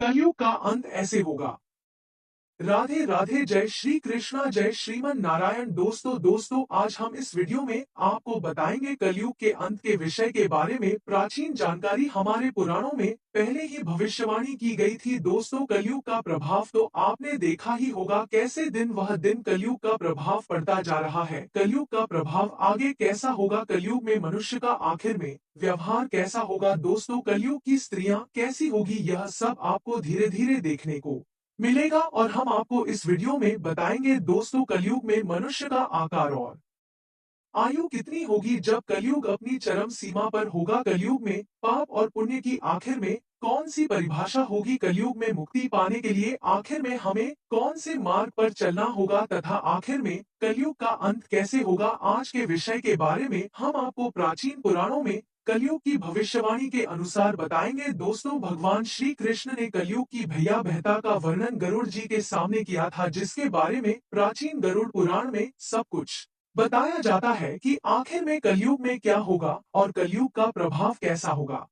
कलयुग का अंत ऐसे होगा। राधे राधे, जय श्री कृष्णा, जय श्रीमन नारायण। दोस्तों आज हम इस वीडियो में आपको बताएंगे कलयुग के अंत के विषय के बारे में। प्राचीन जानकारी हमारे पुराणों में पहले ही भविष्यवाणी की गई थी। दोस्तों, कलयुग का प्रभाव तो आपने देखा ही होगा, कैसे दिन वह दिन कलयुग का प्रभाव पड़ता जा रहा है। कलयुग का प्रभाव आगे कैसा होगा, कलयुग में मनुष्य का आखिर में व्यवहार कैसा होगा। दोस्तों, कलयुग की स्त्रियां कैसी होगी, यह सब आपको धीरे धीरे देखने को मिलेगा और हम आपको इस वीडियो में बताएंगे। दोस्तों, कलयुग में मनुष्य का आकार और आयु कितनी होगी जब कलयुग अपनी चरम सीमा पर होगा। कलयुग में पाप और पुण्य की आखिर में कौन सी परिभाषा होगी। कलयुग में मुक्ति पाने के लिए आखिर में हमें कौन से मार्ग पर चलना होगा, तथा आखिर में कलयुग का अंत कैसे होगा। आज के विषय के बारे में हम आपको प्राचीन पुराणों में कलयुग की भविष्यवाणी के अनुसार बताएंगे। दोस्तों, भगवान श्री कृष्ण ने कलयुग की भयावहता का वर्णन गरुड़ जी के सामने किया था, जिसके बारे में प्राचीन गरुड़ पुराण में सब कुछ बताया जाता है कि आखिर में कलयुग में क्या होगा और कलयुग का प्रभाव कैसा होगा।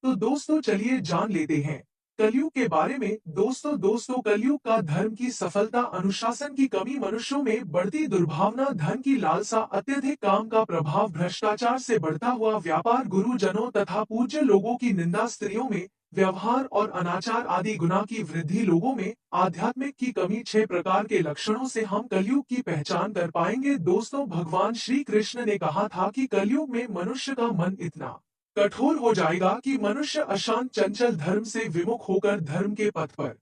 तो दोस्तों, चलिए जान लेते हैं कलयुग के बारे में। दोस्तों कलयुग का धर्म की सफलता, अनुशासन की कमी, मनुष्यों में बढ़ती दुर्भावना, धन की लालसा, अत्यधिक काम का प्रभाव, भ्रष्टाचार से बढ़ता हुआ व्यापार, गुरुजनों तथा पूज्य लोगों की निंदा, स्त्रियों में व्यवहार और अनाचार आदि गुना की वृद्धि, लोगों में आध्यात्मिक की कमी, 6 प्रकार के लक्षणों से हम कलयुग की पहचान कर पाएंगे। दोस्तों, भगवान श्री कृष्ण ने कहा था कि कलयुग में मनुष्य का मन इतना कठोर हो जाएगा कि मनुष्य अशांत चंचल धर्म से विमुख होकर धर्म के पथ पर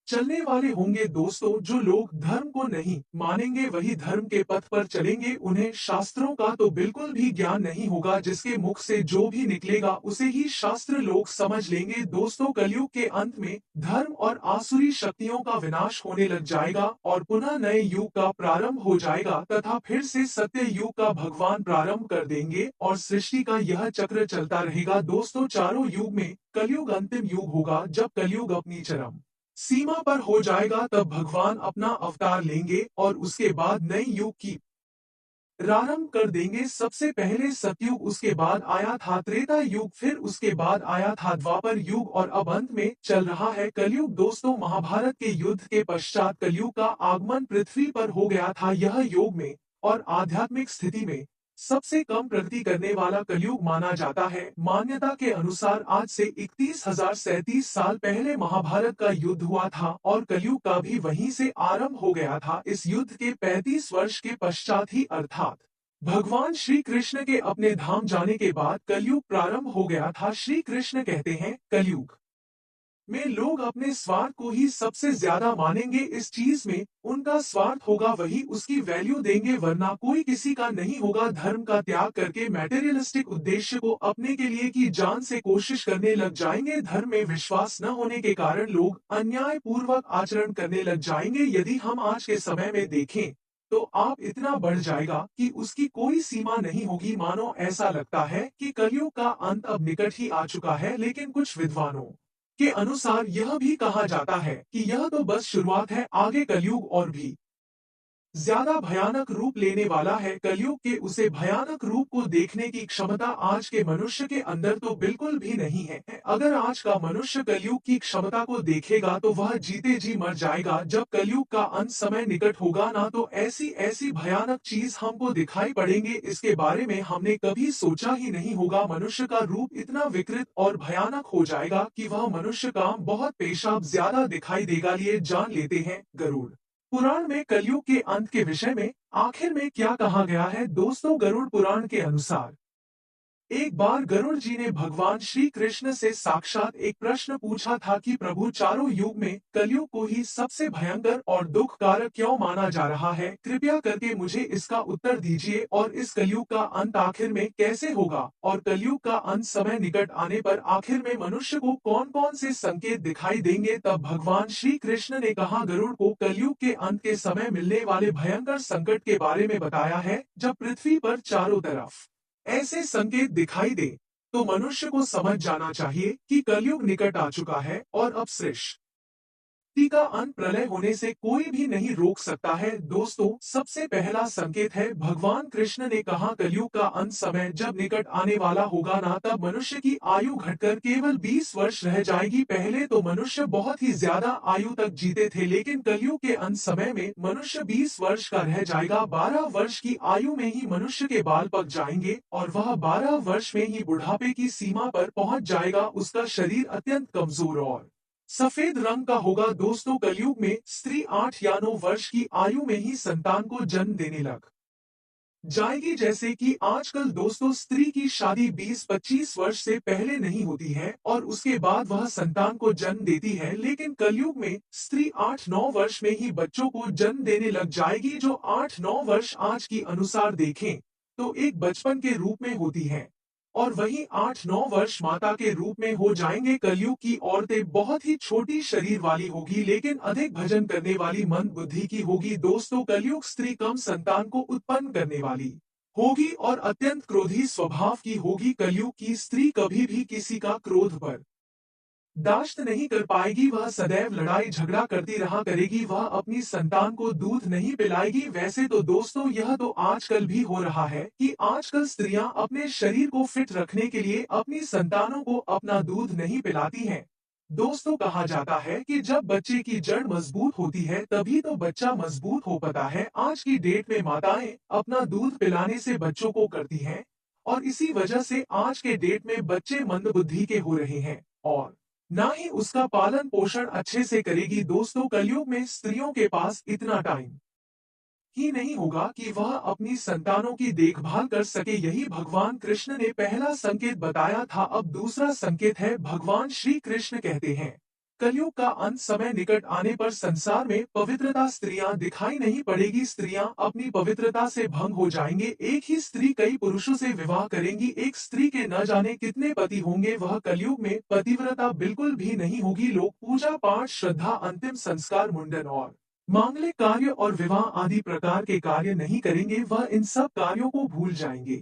चलने वाले होंगे। दोस्तों, जो लोग धर्म को नहीं मानेंगे वही धर्म के पथ पर चलेंगे। उन्हें शास्त्रों का तो बिल्कुल भी ज्ञान नहीं होगा, जिसके मुख से जो भी निकलेगा उसे ही शास्त्र लोग समझ लेंगे। दोस्तों, कलयुग के अंत में धर्म और आसुरी शक्तियों का विनाश होने लग जाएगा और पुनः नए युग का प्रारंभ हो जाएगा, तथा फिर से सत्य युग का भगवान प्रारंभ कर देंगे और सृष्टि का यह चक्र चलता रहेगा। दोस्तों, चारों युग में कलयुग अंतिम युग होगा। जब कलयुग अपनी चरम सीमा पर हो जाएगा, तब भगवान अपना अवतार लेंगे और उसके बाद नए युग की प्रारंभ कर देंगे। सबसे पहले सतयुग, उसके बाद आया था त्रेता युग, फिर उसके बाद आया था द्वापर युग और अब अंत में चल रहा है कलयुग। दोस्तों, महाभारत के युद्ध के पश्चात कलयुग का आगमन पृथ्वी पर हो गया था। यह योग में और आध्यात्मिक स्थिति में सबसे कम प्रगति करने वाला कलयुग माना जाता है। मान्यता के अनुसार आज से 31,037 साल पहले महाभारत का युद्ध हुआ था और कलयुग का भी वहीं से आरंभ हो गया था। इस युद्ध के 35 वर्ष के पश्चात ही, अर्थात भगवान श्री कृष्ण के अपने धाम जाने के बाद कलयुग प्रारंभ हो गया था। श्री कृष्ण कहते हैं कलयुग में लोग अपने स्वार्थ को ही सबसे ज्यादा मानेंगे। इस चीज में उनका स्वार्थ होगा वही उसकी वैल्यू देंगे, वरना कोई किसी का नहीं होगा। धर्म का त्याग करके मैटेरियलिस्टिक उद्देश्य को अपने के लिए की जान से कोशिश करने लग जाएंगे। धर्म में विश्वास न होने के कारण लोग अन्याय पूर्वक आचरण करने लग जाएंगे। यदि हम आज के समय में देखें तो आप इतना बढ़ जाएगा कि उसकी कोई सीमा नहीं होगी। मानो ऐसा लगता है कि कलयुग का अंत अब निकट ही आ चुका है, लेकिन कुछ विद्वानों के अनुसार यह भी कहा जाता है कि यह तो बस शुरुआत है, आगे कलयुग और भी ज्यादा भयानक रूप लेने वाला है। कलयुग के उसे भयानक रूप को देखने की क्षमता आज के मनुष्य के अंदर तो बिल्कुल भी नहीं है। अगर आज का मनुष्य कलयुग की क्षमता को देखेगा तो वह जीते जी मर जाएगा। जब कलयुग का अंत समय निकट होगा ना, तो ऐसी ऐसी भयानक चीज हमको दिखाई पड़ेंगे, इसके बारे में हमने कभी सोचा ही नहीं होगा। मनुष्य का रूप इतना विकृत और भयानक हो जाएगा कि वह मनुष्य का बहुत पेशाब ज्यादा दिखाई देगा। लिए जान लेते हैं गरुड़ पुराण में कलयुग के अंत के विषय में आखिर में क्या कहा गया है। दोस्तों, गरुड़ पुराण के अनुसार एक बार गरुड़ जी ने भगवान श्री कृष्ण से साक्षात एक प्रश्न पूछा था कि प्रभु, चारों युग में कलयुग को ही सबसे भयंकर और दुख कारक क्यों माना जा रहा है। कृपया करके मुझे इसका उत्तर दीजिए और इस कलयुग का अंत आखिर में कैसे होगा और कलयुग का अंत समय निकट आने पर आखिर में मनुष्य को कौन कौन से संकेत दिखाई देंगे। तब भगवान श्री कृष्ण ने कहा, गरुड़ को कलयुग के अंत के समय मिलने वाले भयंकर संकट के बारे में बताया है। जब पृथ्वी पर चारों तरफ ऐसे संकेत दिखाई दे तो मनुष्य को समझ जाना चाहिए कि कलयुग निकट आ चुका है और अब सृष्टि टीका अंत प्रलय होने से कोई भी नहीं रोक सकता है। दोस्तों, सबसे पहला संकेत है भगवान कृष्ण ने कहा कलयुग का अंत समय जब निकट आने वाला होगा ना तब मनुष्य की आयु घटकर केवल 20 वर्ष रह जाएगी। पहले तो मनुष्य बहुत ही ज्यादा आयु तक जीते थे, लेकिन कलयुग के अंत समय में मनुष्य 20 वर्ष का रह जाएगा। 12 वर्ष की आयु में ही मनुष्य के बाल पक जाएंगे और वह 12 वर्ष में ही बुढ़ापे की सीमा पर पहुंच जाएगा। उसका शरीर अत्यंत कमजोर और सफेद रंग का होगा। दोस्तों, कलयुग में स्त्री 8 या 9 वर्ष की आयु में ही संतान को जन्म देने लग जाएगी। जैसे कि आजकल दोस्तों स्त्री की शादी 20-25 वर्ष से पहले नहीं होती है और उसके बाद वह संतान को जन्म देती है, लेकिन कलयुग में स्त्री 8-9 वर्ष में ही बच्चों को जन्म देने लग जाएगी। जो 8-9 वर्ष आज की अनुसार देखें तो एक बचपन के रूप में होती है और वहीं 8-9 वर्ष माता के रूप में हो जाएंगे। कलयुग की औरतें बहुत ही छोटी शरीर वाली होगी, लेकिन अधिक भजन करने वाली मंद बुद्धि की होगी। दोस्तों, कलयुग स्त्री कम संतान को उत्पन्न करने वाली होगी और अत्यंत क्रोधी स्वभाव की होगी। कलयुग की स्त्री कभी भी किसी का क्रोध पर दाश्त नहीं कर पाएगी। वह सदैव लड़ाई झगड़ा करती रहा करेगी। वह अपनी संतान को दूध नहीं पिलाएगी। वैसे तो दोस्तों यह तो आजकल भी हो रहा है कि आजकल स्त्रियां अपने शरीर को फिट रखने के लिए अपनी संतानों को अपना दूध नहीं पिलाती हैं। दोस्तों, कहा जाता है कि जब बच्चे की जड़ मजबूत होती है तभी तो बच्चा मजबूत हो पाता है। आज की डेट में माताएं अपना दूध पिलाने से बच्चों को करती हैं और इसी वजह से आज के डेट में बच्चे मंदबुद्धि के हो रहे हैं और ना ही उसका पालन पोषण अच्छे से करेगी। दोस्तों, कलयुग में स्त्रियों के पास इतना टाइम ही नहीं होगा कि वह अपनी संतानों की देखभाल कर सके। यही भगवान कृष्ण ने पहला संकेत बताया था। अब दूसरा संकेत है भगवान श्री कृष्ण कहते हैं कलयुग का अंत समय निकट आने पर संसार में पवित्रता स्त्रियां दिखाई नहीं पड़ेगी। स्त्रियां अपनी पवित्रता से भंग हो जाएंगे। एक ही स्त्री कई पुरुषों से विवाह करेंगी। एक स्त्री के न जाने कितने पति होंगे। वह कलयुग में पतिव्रता बिल्कुल भी नहीं होगी। लोग पूजा पाठ श्रद्धा अंतिम संस्कार मुंडन और मांगलिक कार्य और विवाह आदि प्रकार के कार्य नहीं करेंगे। वह इन सब कार्यों को भूल जाएंगे।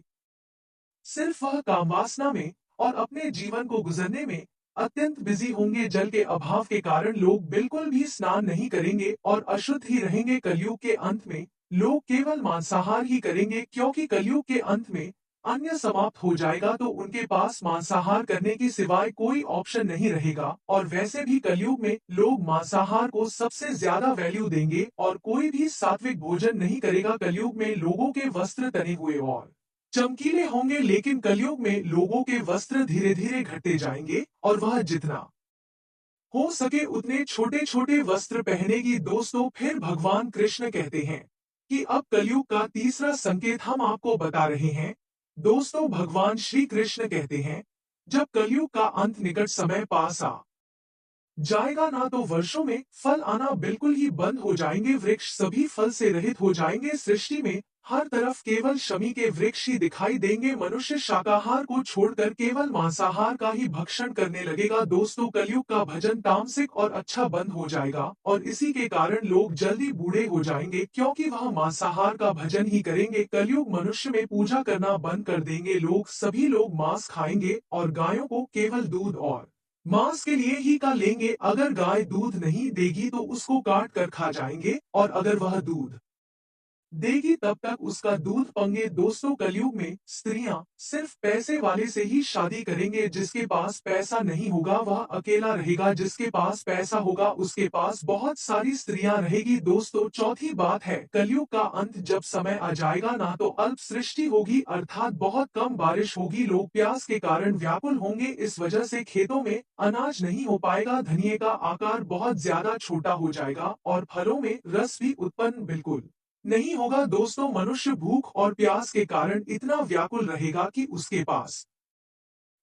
सिर्फ वह कामवासना में और अपने जीवन को गुजरने में अत्यंत बिजी होंगे। जल के अभाव के कारण लोग बिल्कुल भी स्नान नहीं करेंगे और अशुद्ध ही रहेंगे। कलयुग के अंत में लोग केवल मांसाहार ही करेंगे, क्योंकि कलयुग के अंत में अन्य समाप्त हो जाएगा तो उनके पास मांसाहार करने की सिवाय कोई ऑप्शन नहीं रहेगा। और वैसे भी कलयुग में लोग मांसाहार को सबसे ज्यादा वैल्यू देंगे और कोई भी सात्विक भोजन नहीं करेगा। कलयुग में लोगों के वस्त्र तने हुए और चमकीले होंगे, लेकिन कलयुग में लोगों के वस्त्र धीरे धीरे घटते जाएंगे और वह जितना हो सके उतने छोटे छोटे वस्त्र पहनेगी। दोस्तों, फिर भगवान कृष्ण कहते हैं कि अब कलयुग का तीसरा संकेत हम आपको बता रहे हैं। दोस्तों, भगवान श्री कृष्ण कहते हैं जब कलयुग का अंत निकट समय पास आ जाएगा ना तो वर्षों में फल आना बिल्कुल ही बंद हो जाएंगे। वृक्ष सभी फल से रहित हो जाएंगे। सृष्टि में हर तरफ केवल शमी के वृक्ष ही दिखाई देंगे। मनुष्य शाकाहार को छोड़कर केवल मांसाहार का ही भक्षण करने लगेगा। दोस्तों, कलयुग का भजन तामसिक और अच्छा बंद हो जाएगा और इसी के कारण लोग जल्दी बूढ़े हो जाएंगे, क्योंकि वह मांसाहार का भजन ही करेंगे। कलयुग मनुष्य में पूजा करना बंद कर देंगे। लोग सभी लोग मांस खाएंगे और गायों को केवल दूध और मांस के लिए ही का लेंगे। अगर गाय दूध नहीं देगी तो उसको काट कर खा जाएंगे और अगर वह दूध देगी तब तक उसका दूध पंगे। दोस्तों, कलयुग में स्त्रियां सिर्फ पैसे वाले से ही शादी करेंगे। जिसके पास पैसा नहीं होगा वह अकेला रहेगा। जिसके पास पैसा होगा उसके पास बहुत सारी स्त्रियां रहेगी। दोस्तों, चौथी बात है कलयुग का अंत जब समय आ जाएगा ना तो अल्प सृष्टि होगी, अर्थात बहुत कम बारिश होगी। लोग प्यास के कारण व्याकुल होंगे। इस वजह से खेतों में अनाज नहीं हो पाएगा। धनिये का आकार बहुत ज्यादा छोटा हो जाएगा और फलों में रस भी उत्पन्न बिल्कुल नहीं होगा। दोस्तों, मनुष्य भूख और प्यास के कारण इतना व्याकुल रहेगा कि उसके पास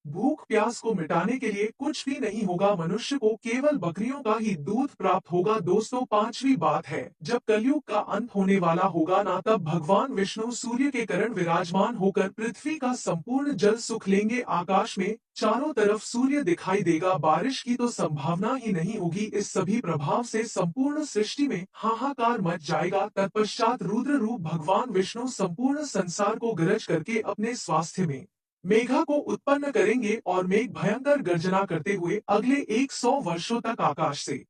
भूख प्यास को मिटाने के लिए कुछ भी नहीं होगा। मनुष्य को केवल बकरियों का ही दूध प्राप्त होगा। दोस्तों, पांचवी बात है जब कलयुग का अंत होने वाला होगा ना तब भगवान विष्णु सूर्य के कारण विराजमान होकर पृथ्वी का संपूर्ण जल सुख लेंगे। आकाश में चारों तरफ सूर्य दिखाई देगा। बारिश की तो संभावना ही नहीं होगी। इस सभी प्रभाव से संपूर्ण सृष्टि में हाहाकार मच जाएगा। तत्पश्चात रुद्र रूप भगवान विष्णु संपूर्ण संसार को गरज करके अपने स्वास्थ्य में मेघा को उत्पन्न करेंगे और मेघ भयंकर गर्जना करते हुए अगले 100 वर्षों तक आकाश से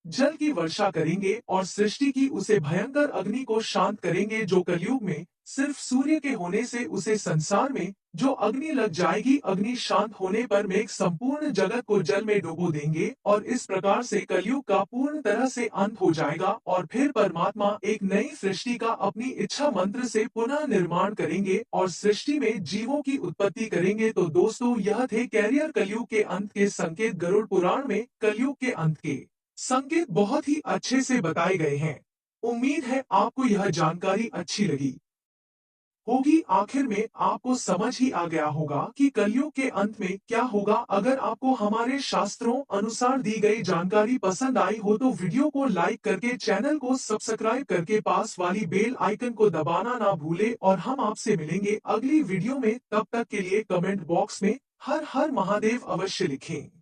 जल की वर्षा करेंगे और सृष्टि की उसे भयंकर अग्नि को शांत करेंगे जो कलयुग में सिर्फ सूर्य के होने से उसे संसार में जो अग्नि लग जाएगी। अग्नि शांत होने पर मेघ संपूर्ण जगत को जल में डुबो देंगे और इस प्रकार से कलयुग का पूर्ण तरह से अंत हो जाएगा और फिर परमात्मा एक नई सृष्टि का अपनी इच्छा मंत्र से पुनः निर्माण करेंगे और सृष्टि में जीवों की उत्पत्ति करेंगे। तो दोस्तों, यह थे कैरियर कलयुग के अंत के संकेत। गरुड़ पुराण में कलयुग के अंत के संकेत बहुत ही अच्छे से बताए गए हैं। उम्मीद है आपको यह जानकारी अच्छी लगी होगी। आखिर में आपको समझ ही आ गया होगा कि कलयुग के अंत में क्या होगा। अगर आपको हमारे शास्त्रों अनुसार दी गई जानकारी पसंद आई हो तो वीडियो को लाइक करके चैनल को सब्सक्राइब करके पास वाली बेल आइकन को दबाना ना भूले और हम आपसे मिलेंगे अगली वीडियो में। तब तक के लिए कमेंट बॉक्स में हर हर महादेव अवश्य लिखें।